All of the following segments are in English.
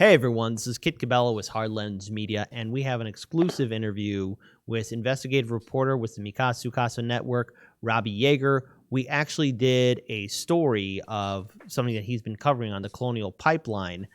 Hey everyone, this is Kit Cabello with Hard Lens Media, and we have an exclusive interview with investigative reporter with the Mikasa Network, Robbie Jaeger. We actually did a story of something that he's been covering on the Colonial Pipeline.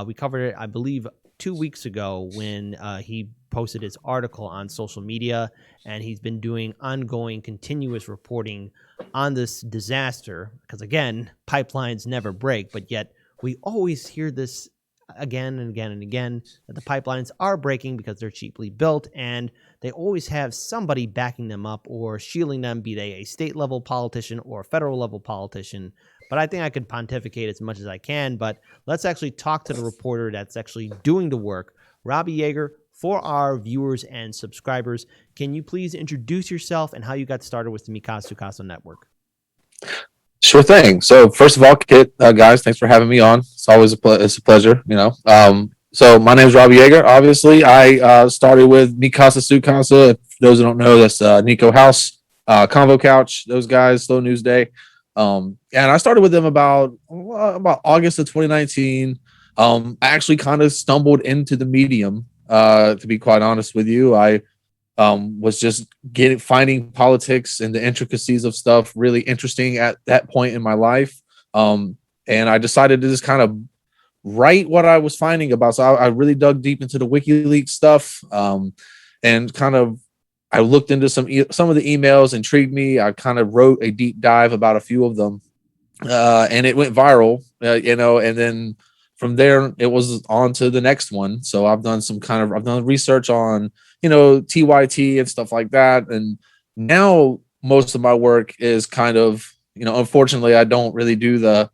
We covered it, I believe, 2 weeks ago when he posted his article on social media, and he's been doing ongoing, continuous reporting on this disaster. Because again, pipelines never break, but yet we always hear this again and again and again that the pipelines are breaking because they're cheaply built, and they always have somebody backing them up or shielding them, be they a state level politician or a federal level politician. But I think I could pontificate as much as I can, but let's actually talk to the reporter that's actually doing the work. Robbie Jaeger, for our viewers and subscribers, can you please introduce yourself and how you got started with the Mikasa Network? Sure thing. So first of all, Kit, guys, thanks for having me on. It's always it's a pleasure, So my name is Robbie Jaeger. Obviously, I started with Mikasa Sukasa. For those who don't know, that's Nico House, Convo Couch, those guys, Slow News Day. And I started with them about August of 2019. I actually kind of stumbled into the medium, to be quite honest with you. I was just finding politics and the intricacies of stuff really interesting at that point in my life. And I decided to just kind of write what I was finding about. So I really dug deep into the WikiLeaks stuff, and kind of I looked into some of the emails, intrigued me. I kind of wrote a deep dive about a few of them, and it went viral, and then from there it was on to the next one. So I've done research on, TYT and stuff like that. And now most of my work is kind of, unfortunately, I don't really do the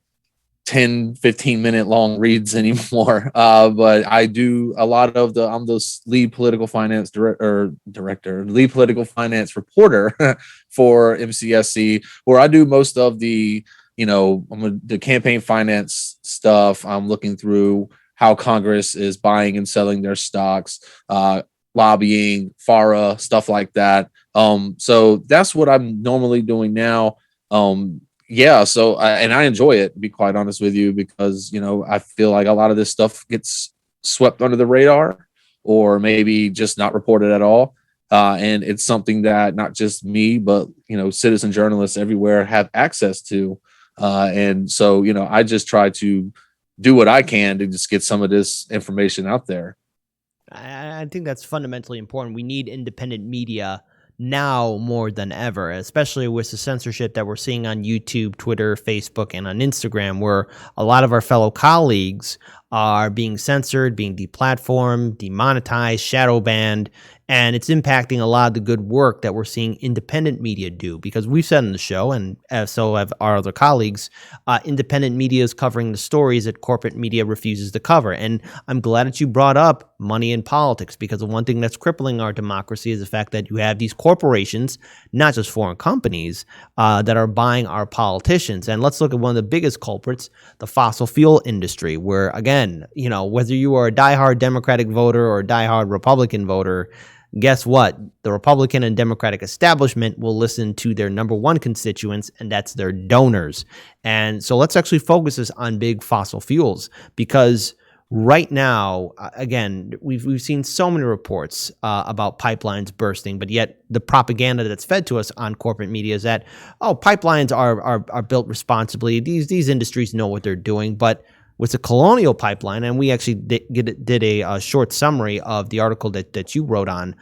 10-15 minute long reads anymore. But I do a lot of I'm the lead political finance lead political finance reporter for MCSC, where I do most of the, the campaign finance stuff. I'm looking through how Congress is buying and selling their stocks, lobbying, FARA, stuff like that. So that's what I'm normally doing now. So I enjoy it, to be quite honest with you, because, I feel like a lot of this stuff gets swept under the radar or maybe just not reported at all. And it's something that not just me, but, citizen journalists everywhere have access to. And so, I just try to do what I can to just get some of this information out there. I think that's fundamentally important. We need independent media now more than ever, especially with the censorship that we're seeing on YouTube, Twitter, Facebook, and on Instagram, where a lot of our fellow colleagues are being censored, being deplatformed, demonetized, shadow banned, and it's impacting a lot of the good work that we're seeing independent media do. Because we've said in the show, and so have our other colleagues, independent media is covering the stories that corporate media refuses to cover. And I'm glad that you brought up money in politics, because the one thing that's crippling our democracy is the fact that you have these corporations, not just foreign companies, that are buying our politicians. And let's look at one of the biggest culprits, the fossil fuel industry, where, again, whether you are a diehard Democratic voter or a diehard Republican voter, guess what? The Republican and Democratic establishment will listen to their number one constituents, and that's their donors. And so let's actually focus this on big fossil fuels, because right now, again, we've seen so many reports about pipelines bursting, but yet the propaganda that's fed to us on corporate media is that, pipelines are built responsibly. These industries know what they're doing. But with the Colonial Pipeline, and we actually did a short summary of the article that you wrote on,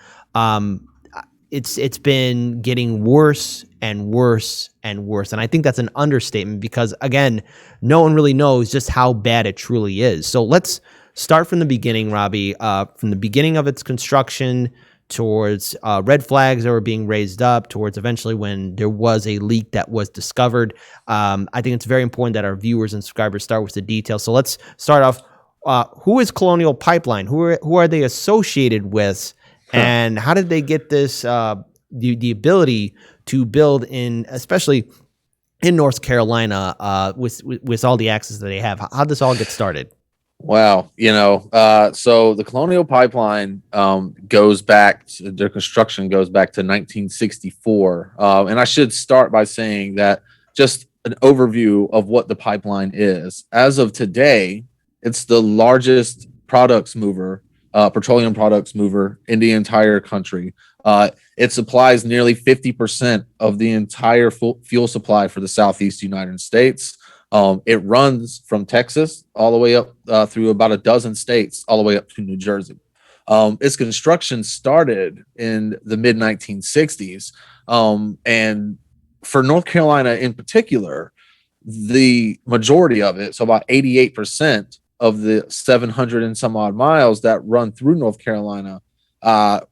it's been getting worse and worse and worse. And I think that's an understatement, because, again, no one really knows just how bad it truly is. So let's start from the beginning, Robbie, from the beginning of its construction towards red flags that were being raised up, towards eventually when there was a leak that was discovered. I think it's very important that our viewers and subscribers start with the details. So let's start off. Who is Colonial Pipeline? Who are they associated with? And how did they get this, the ability to build in, especially in North Carolina, with all the access that they have? How did this all get started? Wow. So the Colonial Pipeline goes back to their construction goes back to 1964. And I should start by saying that just an overview of what the pipeline is. As of today, it's the largest products mover, petroleum products mover in the entire country. It supplies nearly 50% of the entire fuel supply for the Southeast United States. It runs from Texas all the way up through about a dozen states, all the way up to New Jersey. Its construction started in the mid 1960s. And for North Carolina in particular, the majority of it, so about 88% of the 700 and some odd miles that run through North Carolina,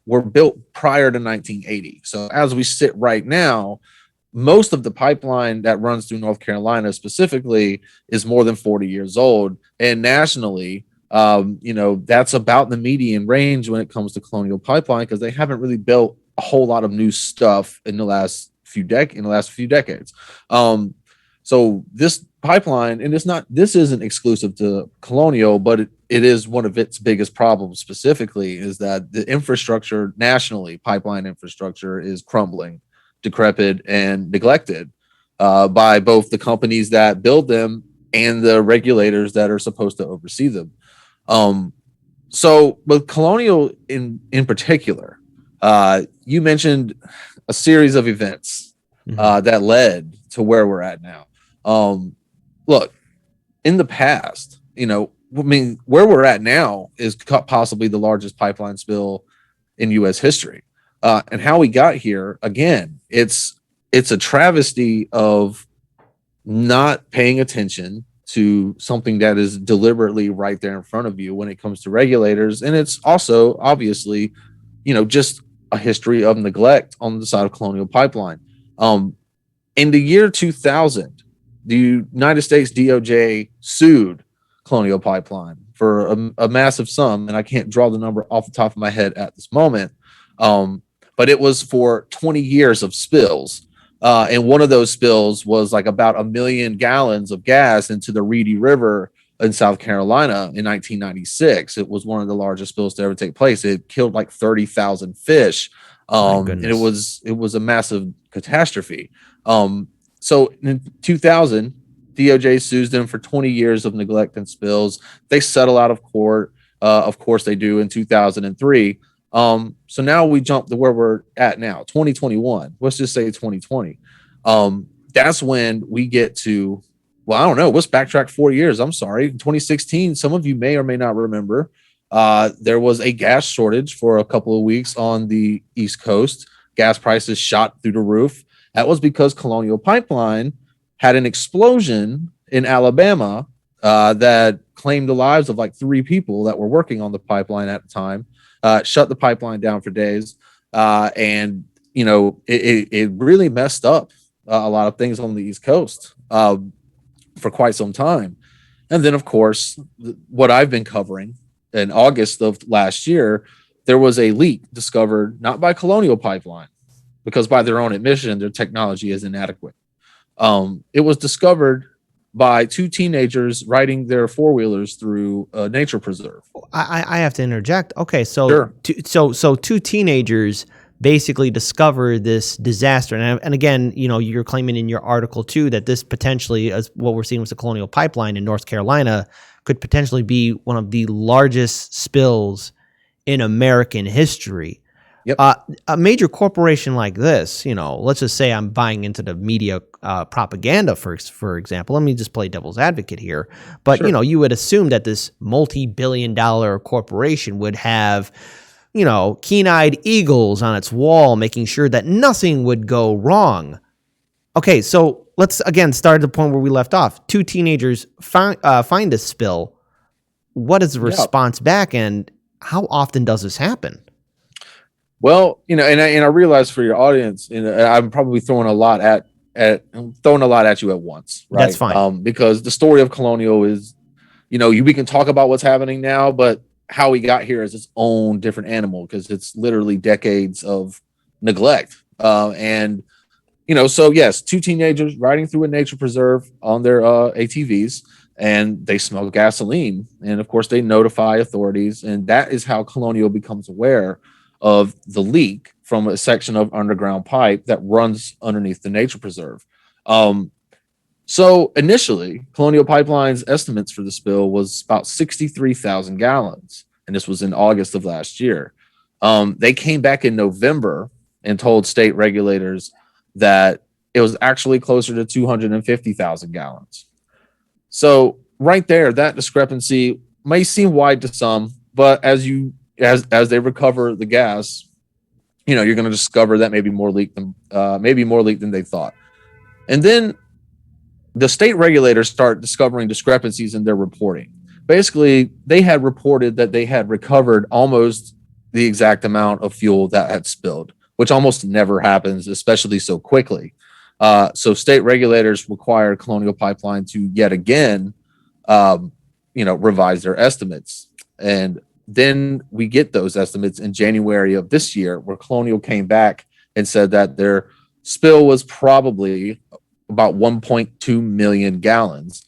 were built prior to 1980. So as we sit right now, most of the pipeline that runs through North Carolina specifically is more than 40 years old. And nationally, that's about the median range when it comes to Colonial Pipeline, because they haven't really built a whole lot of new stuff in the last few decades. So this pipeline, and this isn't exclusive to Colonial, but it is one of its biggest problems specifically, is that the infrastructure nationally, pipeline infrastructure, is crumbling, decrepit, and neglected by both the companies that build them and the regulators that are supposed to oversee them. So with Colonial in particular, you mentioned a series of events that led to where we're at now. Look, in the past, where we're at now is possibly the largest pipeline spill in U.S. history. And how we got here, again, it's a travesty of not paying attention to something that is deliberately right there in front of you when it comes to regulators. And it's also obviously, just a history of neglect on the side of Colonial Pipeline. In the year 2000, the United States DOJ sued Colonial Pipeline for a massive sum, and I can't draw the number off the top of my head at this moment. But it was for 20 years of spills. And one of those spills was like about 1 million gallons of gas into the Reedy River in South Carolina in 1996. It was one of the largest spills to ever take place. It killed like 30,000 fish. And it was a massive catastrophe. So in 2000, DOJ sues them for 20 years of neglect and spills. They settle out of court. Of course they do, in 2003. So now we jump to where we're at now, 2021. Let's just say 2020. That's when we get to, well, I don't know. Let's backtrack 4 years. I'm sorry. 2016, some of you may or may not remember, there was a gas shortage for a couple of weeks on the East Coast. Gas prices shot through the roof. That was because Colonial Pipeline had an explosion in Alabama that claimed the lives of like 3 people that were working on the pipeline at the time. Shut the pipeline down for days. And, it really messed up a lot of things on the East Coast for quite some time. And then, of course, what I've been covering in August of last year, there was a leak discovered not by Colonial Pipeline, because by their own admission, their technology is inadequate. It was discovered by 2 teenagers riding their 4-wheelers through a nature preserve. I have to interject. Okay, so Sure. so 2 teenagers basically discover this disaster, and again, you're claiming in your article too that this potentially, as what we're seeing with the Colonial Pipeline in North Carolina, could potentially be one of the largest spills in American history. Yep. A major corporation like this, let's just say I'm buying into the media propaganda, for example. Let me just play devil's advocate here. But, Sure. You would assume that this multi-billion-dollar corporation would have, keen-eyed eagles on its wall, making sure that nothing would go wrong. Okay, so let's, again, start at the point where we left off. 2 teenagers find this spill. What is the response back, and how often does this happen? Well, and I realize for your audience, I'm probably throwing a lot at you at once, right? That's fine. Because the story of Colonial is, we can talk about what's happening now, but how we got here is its own different animal, because it's literally decades of neglect. And so yes, 2 teenagers riding through a nature preserve on their ATVs, and they smell gasoline, and of course they notify authorities, and that is how Colonial becomes aware of the leak from a section of underground pipe that runs underneath the nature preserve. So initially, Colonial Pipelines estimates for the spill was about 63,000 gallons, and this was in August of last year. They came back in November and told state regulators that it was actually closer to 250,000 gallons. So right there, that discrepancy may seem wide to some, but as they recover the gas, you're going to discover that maybe more leak than they thought. And then the state regulators start discovering discrepancies in their reporting. Basically, they had reported that they had recovered almost the exact amount of fuel that had spilled, which almost never happens, especially so quickly. So state regulators required Colonial Pipeline to yet again, revise their estimates. And then we get those estimates in January of this year, where Colonial came back and said that their spill was probably about 1.2 million gallons,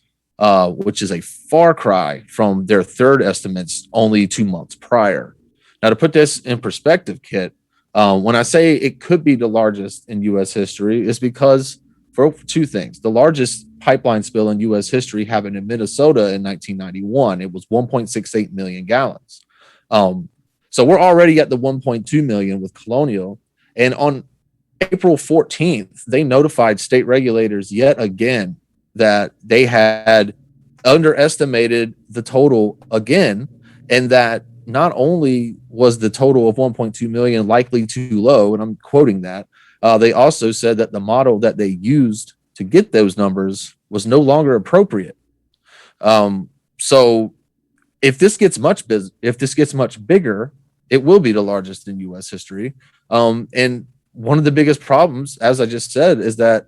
which is a far cry from their third estimates only 2 months prior. Now, to put this in perspective, Kit, when I say it could be the largest in U.S. history, is because for two things. The largest pipeline spill in U.S. history happened in Minnesota in 1991. It was 1.68 million gallons. So we're already at the 1.2 million with Colonial. And on April 14th, they notified state regulators yet again that they had underestimated the total again, and that not only was the total of 1.2 million likely too low, and I'm quoting that, they also said that the model that they used to get those numbers was no longer appropriate. So if this gets much bigger, it will be the largest in U.S. history. And one of the biggest problems, as I just said, is that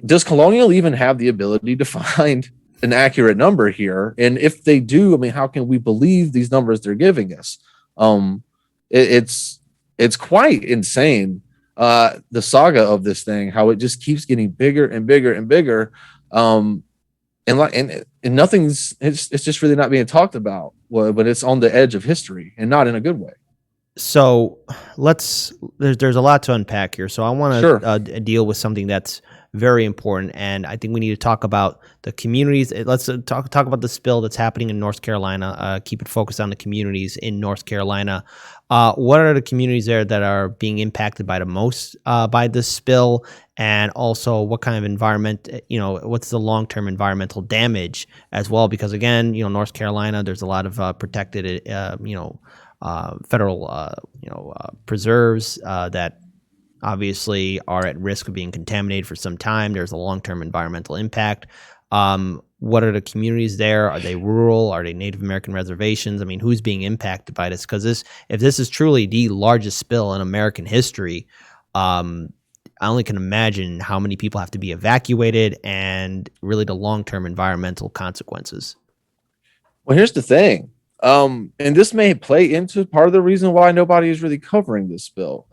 does Colonial even have the ability to find an accurate number here? And if they do, I mean, how can we believe these numbers they're giving us? It's quite insane, the saga of this thing, how it just keeps getting bigger and bigger and bigger. And nothing's it's just really not being talked about, but it's on the edge of history and not in a good way. So there's a lot to unpack here. So I want to deal with something that's very important, and I think we need to talk about the communities. Let's talk about the spill that's happening in North Carolina. Keep it focused on the communities in North Carolina. What are the communities there that are being impacted by the most by this spill, and also what kind of environment? What's the long-term environmental damage as well? Because again, North Carolina, there's a lot of protected, federal, preserves that obviously are at risk of being contaminated for some time. There's a long-term environmental impact. What are the communities there? Are they rural? Are they Native American reservations? I mean, who's being impacted by this? Because if this is truly the largest spill in American history, I only can imagine how many people have to be evacuated and really the long-term environmental consequences. Well, here's the thing. And this may play into part of the reason why nobody is really covering this spill.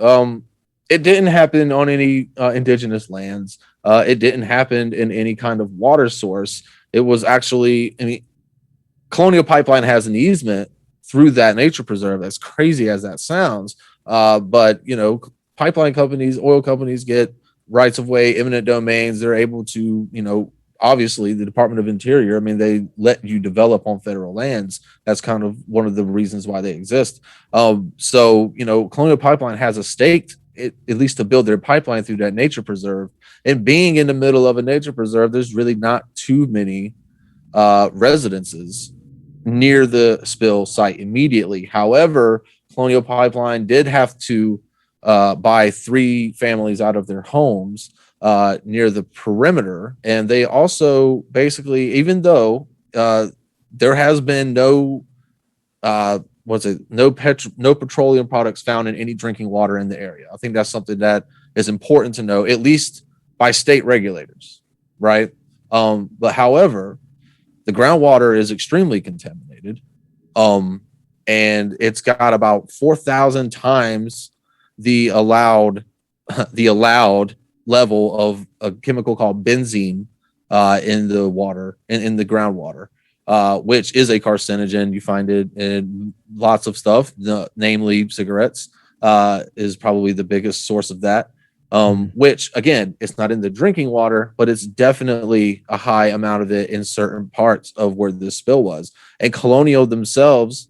It didn't happen on any indigenous lands. It didn't happen in any kind of water source. It was actually, Colonial Pipeline has an easement through that nature preserve, as crazy as that sounds. But pipeline companies, oil companies get rights of way, eminent domains. They're able to, obviously the Department of Interior, they let you develop on federal lands. That's kind of one of the reasons why they exist. So Colonial Pipeline has a stake, at least to build their pipeline through that nature preserve. And being in the middle of a nature preserve, there's really not too many residences near the spill site immediately. However, Colonial Pipeline did have to buy 3 families out of their homes near the perimeter. And they also basically, even though there has been no petroleum products found in any drinking water in the area. I think that's something that is important to know, at least by state regulators, right? But however, the groundwater is extremely contaminated, and it's got about 4,000 times the allowed level of a chemical called benzene in the water, in the groundwater. Which is a carcinogen. You find it in lots of stuff, namely cigarettes, is probably the biggest source of that. Which again, it's not in the drinking water, but it's definitely a high amount of it in certain parts of where this spill was. And Colonial themselves,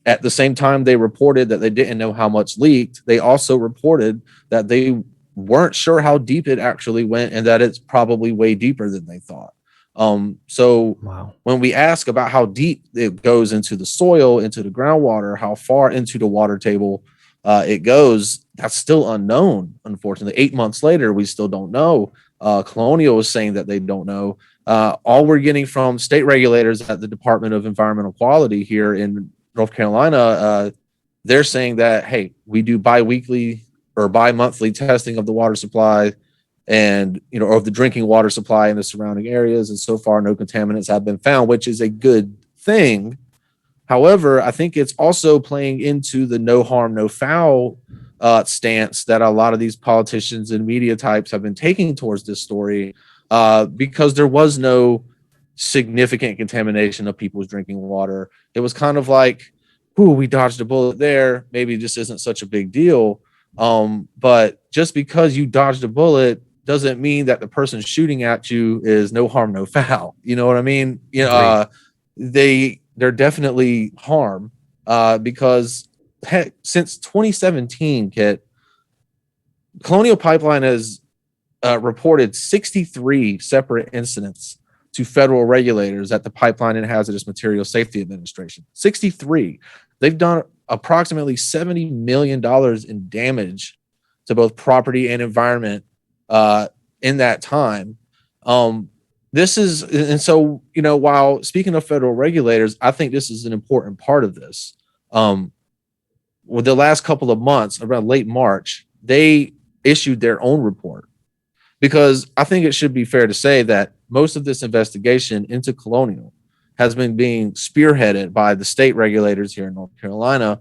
at the same time they reported that they didn't know how much leaked, they also reported that they weren't sure how deep it actually went and that it's probably way deeper than they thought. So Wow. when we ask about how deep it goes into the soil, into the groundwater, how far into the water table it goes, that's still unknown. Unfortunately, 8 months later, we still don't know. Colonial is saying that they don't know. All we're getting from state regulators at the Department of Environmental Quality here in North Carolina, they're saying that, hey, we do bi-weekly or bi-monthly testing of the water supply and, or of the drinking water supply in the surrounding areas. And so far, no contaminants have been found, which is a good thing. However, I think it's also playing into the no harm, no foul stance that a lot of these politicians and media types have been taking towards this story, because there was no significant contamination of people's drinking water. It was kind of like, ooh, we dodged a bullet there. Maybe this isn't such a big deal. But just because you dodged a bullet doesn't mean that the person shooting at you is no harm, no foul. You know what I mean? They're definitely harm, because heck, since 2017, Kit, Colonial Pipeline has reported 63 separate incidents to federal regulators at the Pipeline and Hazardous Materials Safety Administration. 63. They've done approximately $70 million in damage to both property and environment in that time. This is, and so, while speaking of federal regulators, I think this is an important part of this. With the last couple of months, around late March, they issued their own report, because I think it should be fair to say that most of this investigation into Colonial has been being spearheaded by the state regulators here in North Carolina,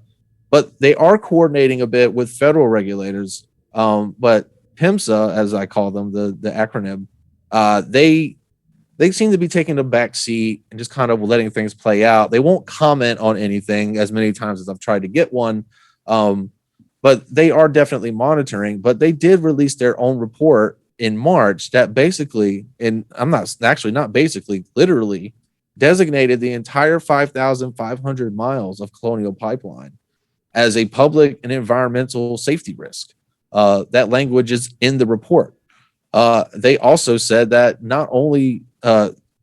but they are coordinating a bit with federal regulators. But PIMSA, as I call them, the acronym, they seem to be taking a back seat and just kind of letting things play out. They won't comment on anything as many times as I've tried to get one. But they are definitely monitoring. But they did release their own report in March that basically, and I'm not basically, literally designated the entire 5,500 miles of Colonial Pipeline as a public and environmental safety risk. That language is in the report. They also said that not only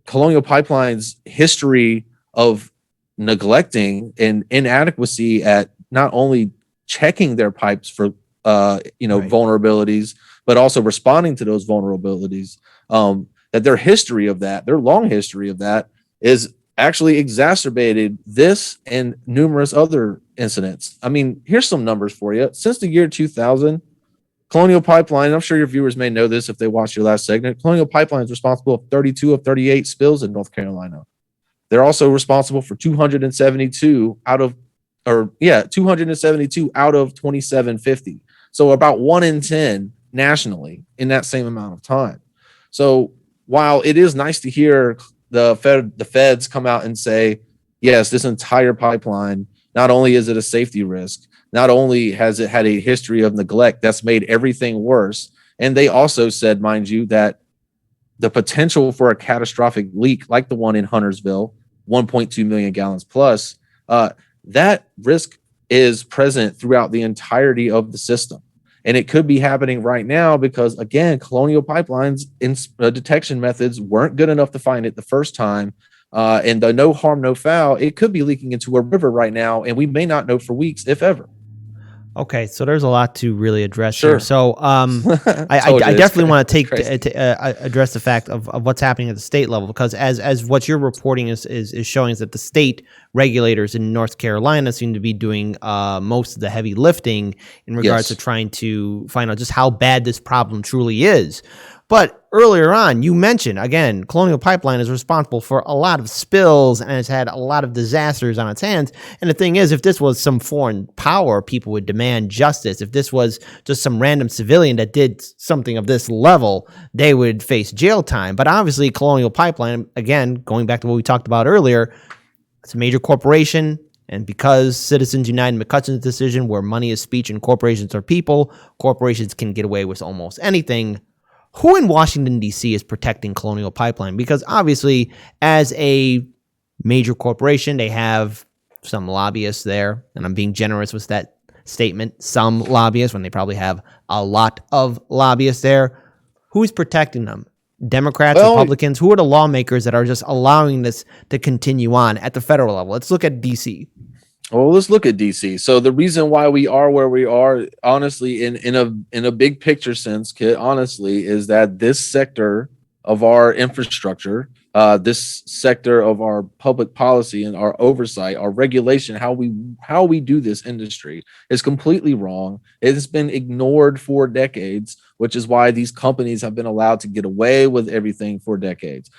Colonial Pipeline's history of neglecting and inadequacy at not only checking their pipes for vulnerabilities, but also responding to those vulnerabilities, that their history of that, their long history of that, is actually exacerbated this and numerous other incidents. I mean, here's some numbers for you. Since the year 2000, Colonial Pipeline, I'm sure your viewers may know this if they watched your last segment, Colonial Pipeline is responsible for 32 of 38 spills in North Carolina. They're also responsible for 272 out of 2750. So about 1 in 10 nationally in that same amount of time. So while it is nice to hear the feds come out and say, yes, this entire pipeline, not only is it a safety risk, not only has it had a history of neglect that's made everything worse, and they also said, mind you, that the potential for a catastrophic leak like the one in Huntersville, 1.2 million gallons plus, that risk is present throughout the entirety of the system. And it could be happening right now because, again, Colonial Pipeline's detection methods weren't good enough to find it the first time. And the no harm, no foul, it could be leaking into a river right now, and we may not know for weeks, if ever. Okay, so there's a lot to really address Sure. here. So I definitely want to address the fact of what's happening at the state level, because as what you're reporting is showing is that the state regulators in North Carolina seem to be doing most of the heavy lifting in regards to trying to find out just how bad this problem truly is. But earlier on, you mentioned, again, Colonial Pipeline is responsible for a lot of spills and has had a lot of disasters on its hands. And the thing is, if this was some foreign power, people would demand justice. If this was just some random civilian that did something of this level, they would face jail time. But obviously, Colonial Pipeline, again, going back to what we talked about earlier, it's a major corporation. And because Citizens United McCutcheon's decision, where money is speech and corporations are people, corporations can get away with almost anything. Who in Washington, D.C. is protecting Colonial Pipeline? Because obviously, as a major corporation, they have some lobbyists there. And I'm being generous with that statement. Some lobbyists, when they probably have a lot of lobbyists there. Who's protecting them? Democrats, Republicans? Who are the lawmakers that are just allowing this to continue on at the federal level? Let's look at D.C. Well, let's look at DC. So the reason why we are where we are, honestly, in a big picture sense, Kit, honestly, is that this sector of our infrastructure, this sector of our public policy and our oversight, our regulation, how we do this industry is completely wrong. It has been ignored for decades, which is why these companies have been allowed to get away with everything for decades,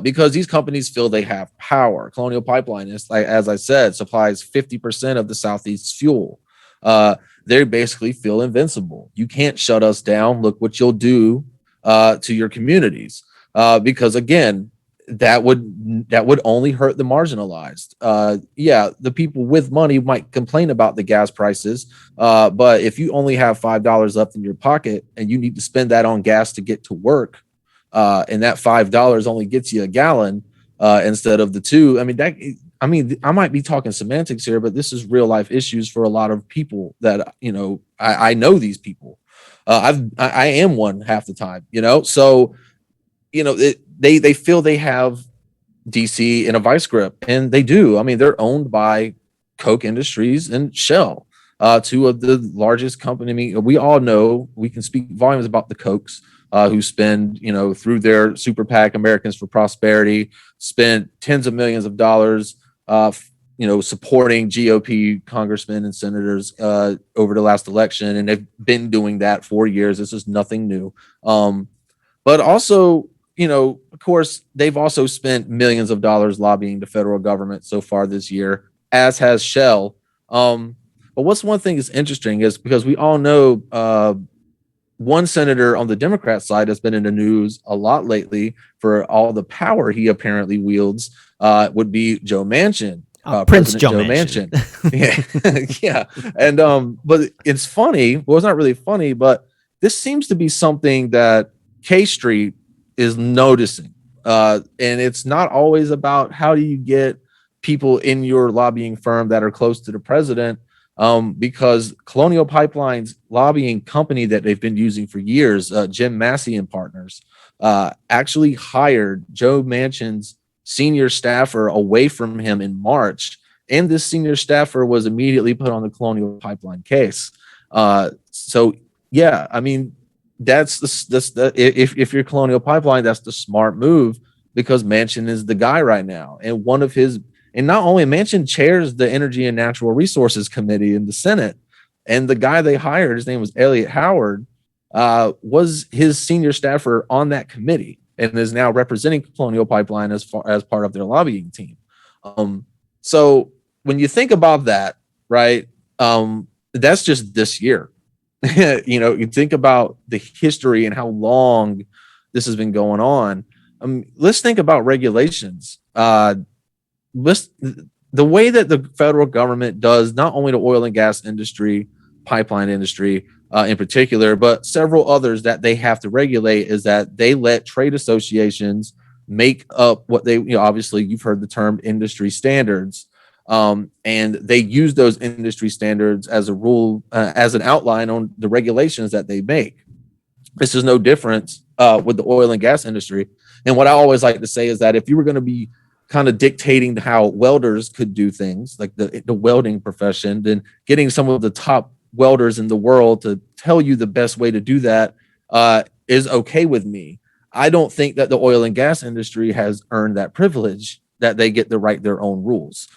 because these companies feel they have power. Colonial Pipeline is, like, as I said, supplies 50% of the Southeast's fuel. They basically feel invincible. You can't shut us down. Look what you'll do to your communities, because again, that would only hurt the marginalized. The people with money might complain about the gas prices, but if you only have $5 left in your pocket and you need to spend that on gas to get to work, and that $5 only gets you a gallon instead of the two. I might be talking semantics here, but this is real life issues for a lot of people that, I know these people. I am one half the time, so, they feel they have DC in a vice grip, and they do. They're owned by Koch Industries and Shell, two of the largest company. We all know, we can speak volumes about the Kochs, who spend, through their super PAC, Americans for Prosperity, spent tens of millions of dollars, supporting GOP congressmen and senators over the last election, and they've been doing that for years. This is nothing new. But also, of course, they've also spent millions of dollars lobbying the federal government so far this year, as has Shell. But what's one thing that's interesting is, because we all know one senator on the Democrat side has been in the news a lot lately for all the power he apparently wields, would be Joe Manchin. Prince Joe Manchin. Yeah. And but it's funny. Well, it's not really funny, but this seems to be something that K Street is noticing, and it's not always about how do you get people in your lobbying firm that are close to the president, because Colonial Pipelines lobbying company that they've been using for years, Jim Massey and Partners, actually hired Joe Manchin's senior staffer away from him in March, and this senior staffer was immediately put on the Colonial Pipeline case. So yeah, that's if you're Colonial Pipeline, that's the smart move, because Manchin is the guy right now. And not only Manchin chairs the Energy and Natural Resources Committee in the Senate, and the guy they hired, his name was Elliot Howard, was his senior staffer on that committee, and is now representing Colonial Pipeline as part of their lobbying team. So when you think about that, right, that's just this year. You think about the history and how long this has been going on. Let's think about regulations. The way that the federal government does not only the oil and gas industry, pipeline industry in particular, but several others that they have to regulate, is that they let trade associations make up what they, obviously you've heard the term industry standards. And they use those industry standards as a rule, as an outline on the regulations that they make. This is no different with the oil and gas industry. And what I always like to say is that if you were going to be kind of dictating how welders could do things, like the welding profession, then getting some of the top welders in the world to tell you the best way to do that is okay with me. I don't think that the oil and gas industry has earned that privilege, that they get to write their own rules.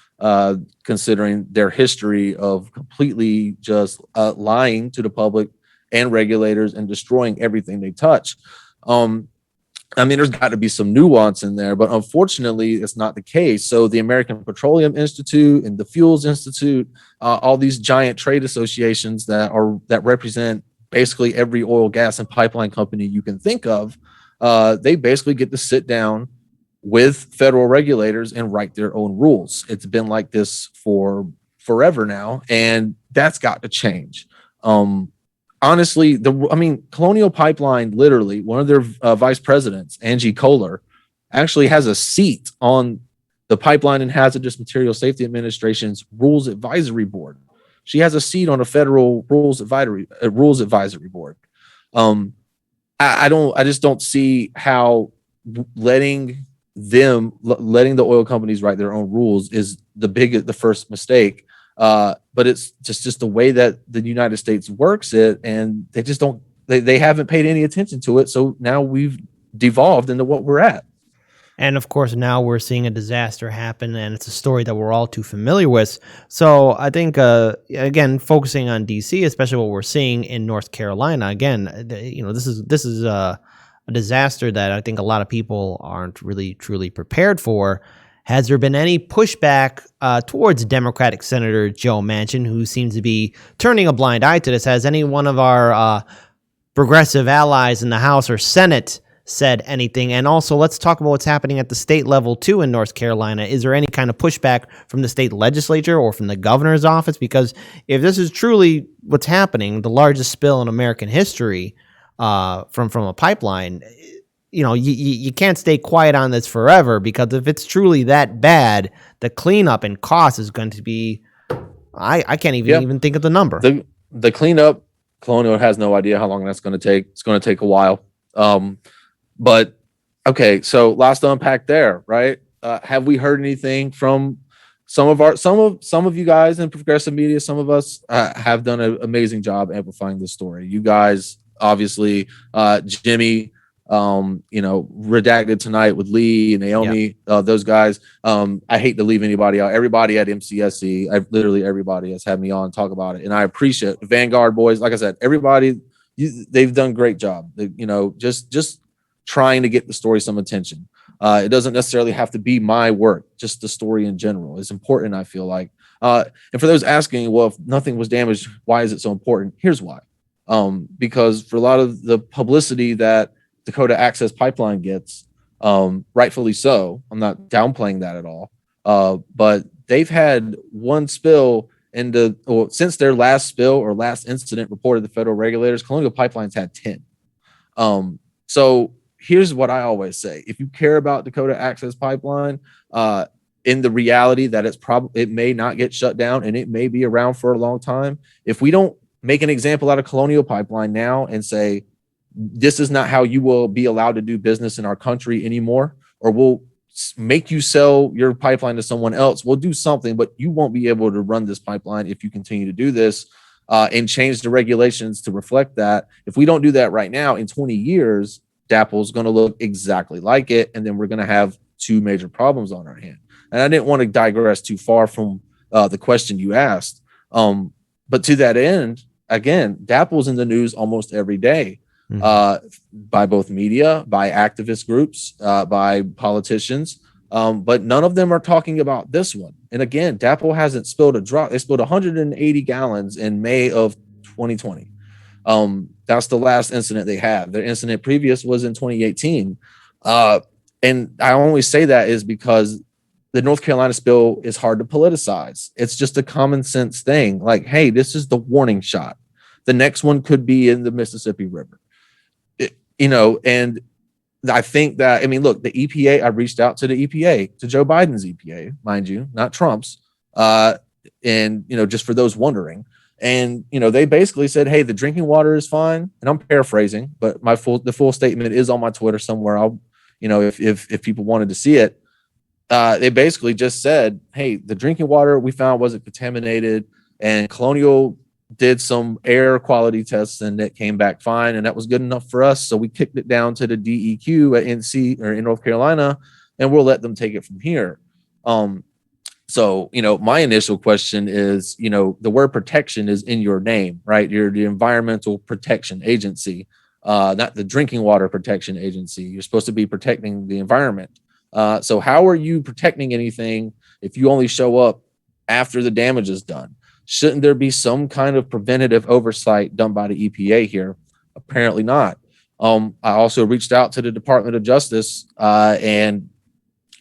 Considering their history of completely just lying to the public and regulators and destroying everything they touch. There's got to be some nuance in there, but unfortunately, it's not the case. So the American Petroleum Institute and the Fuels Institute, all these giant trade associations that represent basically every oil, gas, and pipeline company you can think of, they basically get to sit down with federal regulators and write their own rules. It's been like this for forever now, and that's got to change. Honestly, Colonial Pipeline, literally, one of their vice presidents, Angie Kohler, actually has a seat on the Pipeline and Hazardous Material Safety Administration's Rules Advisory Board. She has a seat on a federal rules advisory board. I just don't see how letting the oil companies write their own rules is the first mistake. But it's just the way that the United States works it, and they haven't paid any attention to it. So now we've devolved into what we're at. And of course, now we're seeing a disaster happen, and it's a story that we're all too familiar with. So I think, again, focusing on DC, especially what we're seeing in North Carolina, again, this is a disaster that I think a lot of people aren't really truly prepared for. Has there been any pushback towards Democratic Senator Joe Manchin, who seems to be turning a blind eye to this? Has any one of our progressive allies in the House or Senate said anything? And also, let's talk about what's happening at the state level too in North Carolina. Is there any kind of pushback from the state legislature or from the governor's office? Because if this is truly what's happening, the largest spill in American history from a pipeline, you can't stay quiet on this forever, because if it's truly that bad, the cleanup and cost is going to be, I can't even think of the number. The cleanup, Colonial has no idea how long that's going to take. It's going to take a while. But okay, so lots to unpack there, right? Have we heard anything from some of you guys in progressive media? Some of us have done an amazing job amplifying this story. You guys, obviously, Jimmy, Redacted Tonight with Lee and Naomi, those guys. I hate to leave anybody out. Everybody at MCSC, literally everybody has had me on talk about it, and I appreciate it. Vanguard boys. Like I said, everybody, they've done a great job. Just trying to get the story some attention. It doesn't necessarily have to be my work, just the story in general is important, I feel like. And for those asking, well, if nothing was damaged, why is it so important? Here's why. Because for a lot of the publicity that Dakota Access Pipeline gets, rightfully so, I'm not downplaying that at all, but they've had one spill since their last spill or last incident reported to federal regulators. Colonial Pipelines had 10. So here's what I always say: if you care about Dakota Access Pipeline, in the reality that it may not get shut down and it may be around for a long time, if we don't make an example out of Colonial Pipeline now and say, this is not how you will be allowed to do business in our country anymore, or we'll make you sell your pipeline to someone else, we'll do something, but you won't be able to run this pipeline if you continue to do this, and change the regulations to reflect that. If we don't do that right now, in 20 years, DAPL is going to look exactly like it, and then we're going to have two major problems on our hand. And I didn't want to digress too far from the question you asked, but to that end, again, DAPL is in the news almost every day, by both media, by activist groups, by politicians, but none of them are talking about this one. And again, DAPL hasn't spilled a drop. They spilled 180 gallons in May of 2020. That's the last incident they had. Their incident previous was in 2018. And I only say that is because the North Carolina spill is hard to politicize. It's just a common sense thing. Like, hey, this is the warning shot. The next one could be in the Mississippi River. And I think that, look, the EPA, I reached out to the EPA, to Joe Biden's EPA, mind you, not Trump's. And just for those wondering. And, they basically said, hey, the drinking water is fine. And I'm paraphrasing, but the full statement is on my Twitter somewhere. I'll, if people wanted to see it, they basically just said, hey, the drinking water we found wasn't contaminated, and Colonial did some air quality tests and it came back fine. And that was good enough for us. So we kicked it down to the DEQ at NC or in North Carolina, and we'll let them take it from here. So, my initial question is, the word protection is in your name, right? You're the Environmental Protection Agency, not the Drinking Water Protection Agency. You're supposed to be protecting the environment. So how are you protecting anything if you only show up after the damage is done? Shouldn't there be some kind of preventative oversight done by the EPA here? Apparently not. I also reached out to the Department of Justice, and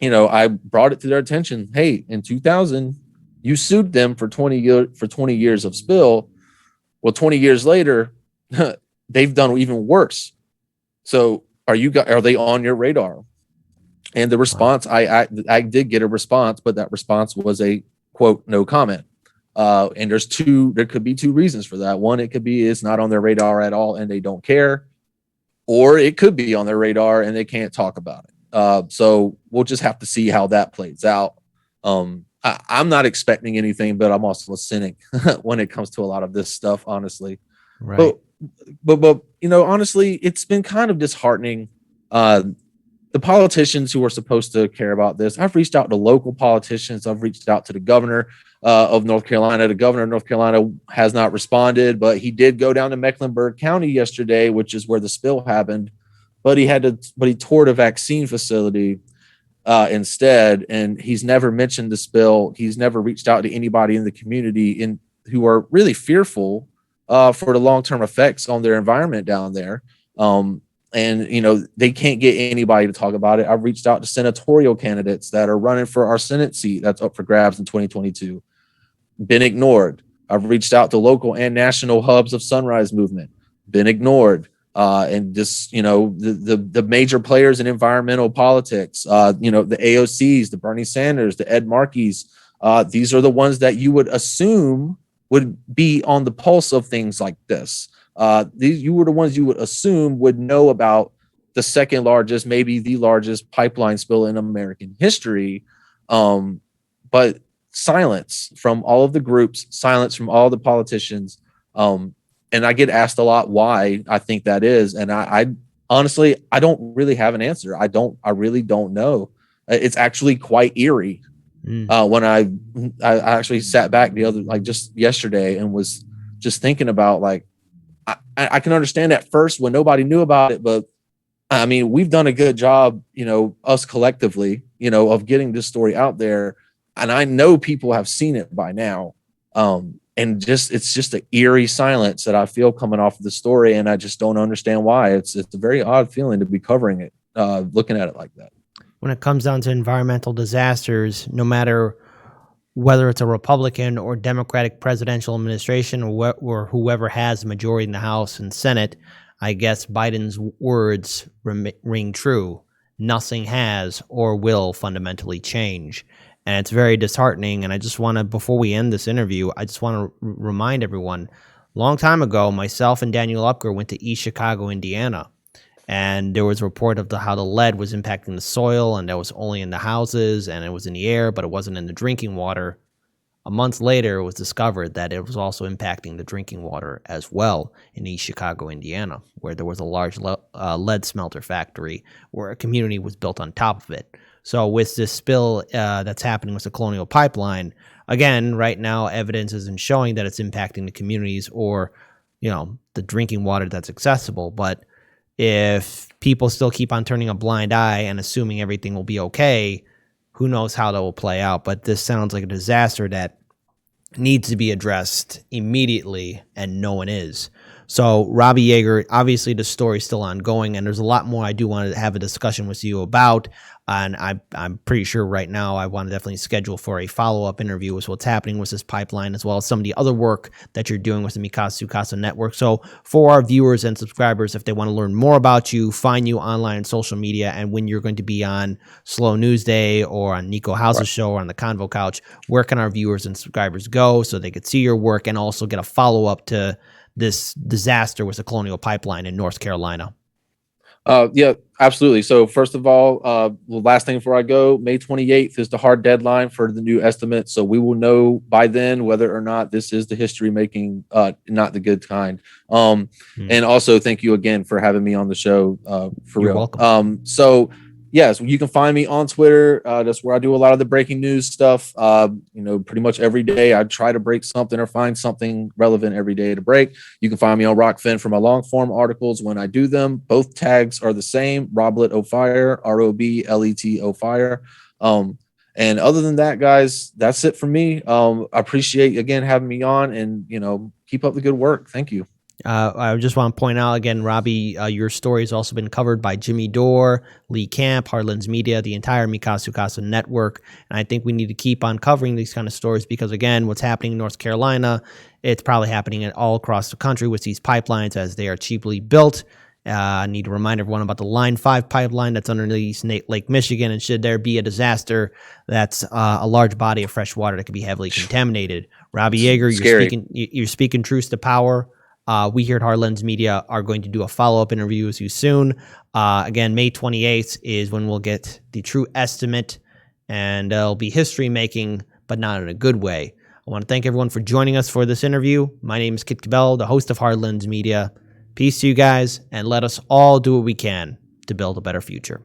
I brought it to their attention. Hey, in 2000, You sued them for 20 years of spill. Well, 20 years later, they've done even worse. So are they on your radar? And the response, I did get a response, but that response was a quote, no comment. And there could be two reasons for that. One, it could be it's not on their radar at all and they don't care, or it could be on their radar and they can't talk about it. So we'll just have to see how that plays out. I'm not expecting anything, but I'm also a cynic when it comes to a lot of this stuff, honestly. Right. But honestly, it's been kind of disheartening. The politicians who are supposed to care about this, I've reached out to local politicians. I've reached out to the governor of North Carolina. The governor of North Carolina has not responded, but he did go down to Mecklenburg County yesterday, which is where the spill happened. But he toured a vaccine facility instead, and he's never mentioned the spill. He's never reached out to anybody in the community who are really fearful for the long-term effects on their environment down there. And they can't get anybody to talk about it. I've reached out to senatorial candidates that are running for our Senate seat that's up for grabs in 2022. Been ignored. I've reached out to local and national hubs of Sunrise Movement. Been ignored. And just, the major players in environmental politics, the AOCs, the Bernie Sanders, the Ed Markeys, these are the ones that you would assume would be on the pulse of things like this. You were the ones you would assume would know about the second largest, maybe the largest pipeline spill in American history. But silence from all of the groups, silence from all the politicians. And I get asked a lot why I think that is. And I honestly, I don't really have an answer. I really don't know. It's actually quite eerie. When I actually sat back just yesterday and was just thinking about I can understand at first when nobody knew about it, but I mean, we've done a good job, us collectively, of getting this story out there. And I know people have seen it by now. And it's just an eerie silence that I feel coming off of the story. And I just don't understand why. It's a very odd feeling to be covering it, looking at it like that. When it comes down to environmental disasters, no matter whether it's a Republican or Democratic presidential administration or whoever has the majority in the House and Senate, I guess Biden's words ring true. Nothing has or will fundamentally change. And it's very disheartening. And I just want to, before we end this interview, I just want to remind everyone, a long time ago, myself and Daniel Upker went to East Chicago, Indiana. And there was a report of how the lead was impacting the soil, and that was only in the houses, and it was in the air, but it wasn't in the drinking water. A month later, it was discovered that it was also impacting the drinking water as well in East Chicago, Indiana, where there was a large lead smelter factory where a community was built on top of it. So with this spill that's happening with the Colonial Pipeline, again, right now, evidence isn't showing that it's impacting the communities or, the drinking water that's accessible. But if people still keep on turning a blind eye and assuming everything will be okay, who knows how that will play out. But this sounds like a disaster that needs to be addressed immediately, and no one is. So, Robbie Jaeger, obviously the story's still ongoing, and there's a lot more I do want to have a discussion with you about. And I'm pretty sure right now I want to definitely schedule for a follow-up interview with what's happening with this pipeline, as well as some of the other work that you're doing with the Mi Casa Su Casa network. So for our viewers and subscribers, if they want to learn more about you, find you online on social media, and when you're going to be on Slow News Day or on Nico House's show or on the Convo Couch, where can our viewers and subscribers go so they could see your work and also get a follow-up to this disaster with the Colonial Pipeline in North Carolina? Yeah, absolutely. So first of all, the last thing before I go, May 28th is the hard deadline for the new estimate. So we will know by then whether or not this is the history making, not the good kind. And also thank you again for having me on the show. You're real. Welcome. So yes, you can find me on Twitter. That's where I do a lot of the breaking news stuff. Pretty much every day I try to break something or find something relevant every day to break. You can find me on Rockfin for my long form articles when I do them. Both tags are the same: Roblet O'Fire, ROBLET O'Fire. And other than that, guys, that's it for me. I appreciate again having me on, and keep up the good work. Thank you. I just want to point out again, Robbie, your story has also been covered by Jimmy Dore, Lee Camp, Heartlands Media, the entire Mikasa Casa network. And I think we need to keep on covering these kind of stories because, again, what's happening in North Carolina, it's probably happening all across the country with these pipelines as they are cheaply built. I need to remind everyone about the Line 5 pipeline that's underneath Lake Michigan. And should there be a disaster, that's a large body of fresh water that could be heavily contaminated. Robbie Jaeger, you're speaking truth to power. We here at Heartlands Media are going to do a follow-up interview with you soon. Again, May 28th is when we'll get the true estimate, and it'll be history-making, but not in a good way. I want to thank everyone for joining us for this interview. My name is Kit Cabell, the host of Heartlands Media. Peace to you guys, and let us all do what we can to build a better future.